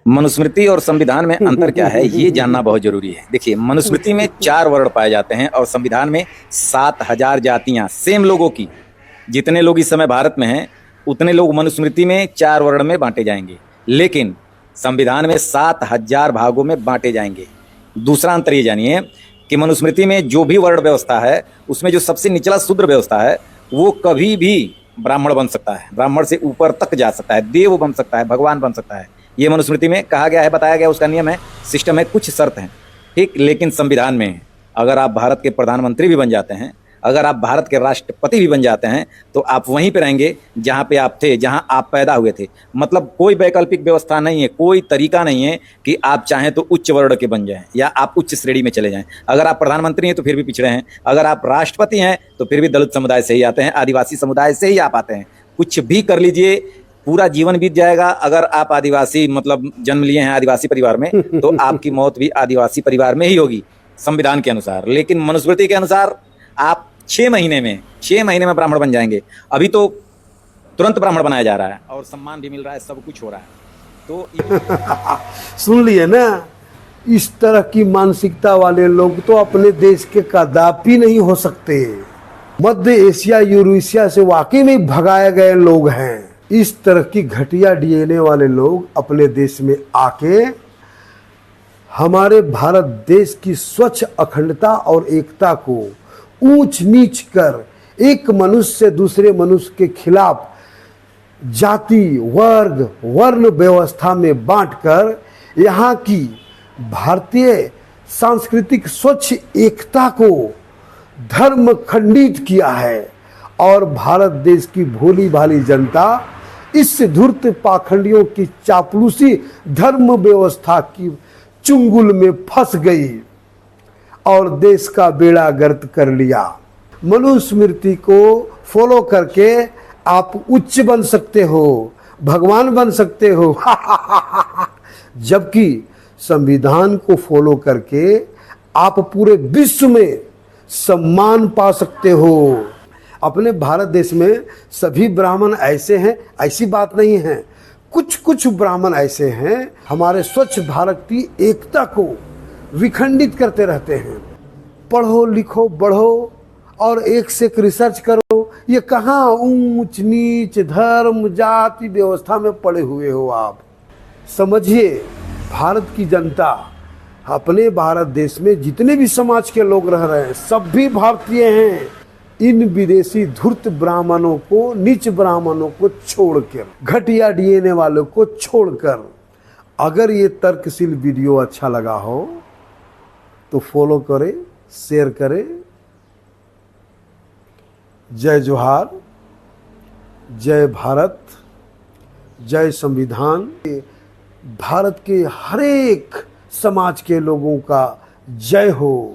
मनुस्मृति और संविधान में अंतर क्या है, ये जानना बहुत जरूरी है। देखिए, मनुस्मृति में 4 वर्ण पाए जाते हैं और संविधान में 7,000 जातियां सेम लोगों की। जितने लोग इस समय भारत में हैं उतने लोग मनुस्मृति में 4 वर्ण में बांटे जाएंगे, लेकिन संविधान में 7,000 भागों में बांटे जाएंगे। दूसरा अंतर ये जानिए कि मनुस्मृति में जो भी वर्ण व्यवस्था है उसमें जो सबसे निचला शूद्र व्यवस्था है वो कभी भी ब्राह्मण बन सकता है, ब्राह्मण से ऊपर तक जा सकता है, देव बन सकता है, भगवान बन सकता है। ये मनुस्मृति में कहा गया है, बताया गया, उसका नियम है, सिस्टम है, कुछ शर्त हैं, ठीक। लेकिन संविधान में अगर आप भारत के प्रधानमंत्री भी बन जाते हैं, अगर आप भारत के राष्ट्रपति भी बन जाते हैं, तो आप वहीं पे रहेंगे जहाँ पे आप थे, जहाँ आप पैदा हुए थे। मतलब कोई वैकल्पिक व्यवस्था नहीं है, कोई तरीका नहीं है कि आप चाहें तो उच्च वर्ण के बन जाएं या आप उच्च श्रेणी में चले जाएं। अगर आप प्रधानमंत्री हैं तो फिर भी पिछड़े हैं, अगर आप राष्ट्रपति हैं तो फिर भी दलित समुदाय से ही आते हैं, आदिवासी समुदाय से ही आप आते हैं। कुछ भी कर लीजिए, पूरा जीवन बीत जाएगा। अगर आप आदिवासी मतलब जन्म लिए हैं आदिवासी परिवार में तो आपकी मौत भी आदिवासी परिवार में ही होगी संविधान के अनुसार। लेकिन मनुस्मृति के अनुसार आप 6 महीने में ब्राह्मण बन जाएंगे। अभी तो तुरंत ब्राह्मण बनाया जा रहा है और सम्मान भी मिल रहा है, सब कुछ हो रहा है। तो सुन लिए ना, इस तरह की मानसिकता वाले लोग तो अपने देश के कदापि नहीं हो सकते। मध्य एशिया, यूरेशिया से वाकई में भगाए गए लोग हैं। इस तरह की घटिया डीएनए वाले लोग अपने देश में आके हमारे भारत देश की स्वच्छ अखंडता और एकता को ऊंच नीच कर एक मनुष्य से दूसरे मनुष्य के खिलाफ जाति, वर्ग, वर्ण व्यवस्था में बांटकर यहाँ की भारतीय सांस्कृतिक स्वच्छ एकता को धर्म खंडित किया है। और भारत देश की भोली भाली जनता इस धूर्त पाखंडियों की चापलूसी धर्म व्यवस्था की चुंगल में फंस गई और देश का बेड़ा गर्क कर लिया। मनुस्मृति को फॉलो करके आप उच्च बन सकते हो, भगवान बन सकते हो जबकि संविधान को फॉलो करके आप पूरे विश्व में सम्मान पा सकते हो। अपने भारत देश में सभी ब्राह्मण ऐसे हैं, ऐसी बात नहीं है। कुछ कुछ ब्राह्मण ऐसे हैं हमारे स्वच्छ भारत की एकता को विखंडित करते रहते हैं। पढ़ो लिखो बढ़ो और एक से एक रिसर्च करो, ये कहाँ ऊंच नीच धर्म जाति व्यवस्था में पड़े हुए हो आप। समझिए, भारत की जनता, अपने भारत देश में जितने भी समाज के लोग रह रहे हैं सब भी भारतीय हैं। इन विदेशी धूर्त ब्राह्मणों को, नीच ब्राह्मणों को छोड़कर, घटिया डीएनए वालों को छोड़कर, अगर ये तर्कशील वीडियो अच्छा लगा हो तो फॉलो करें, शेयर करें। जय जोहार, जय भारत, जय संविधान। भारत के हर एक समाज के लोगों का जय हो।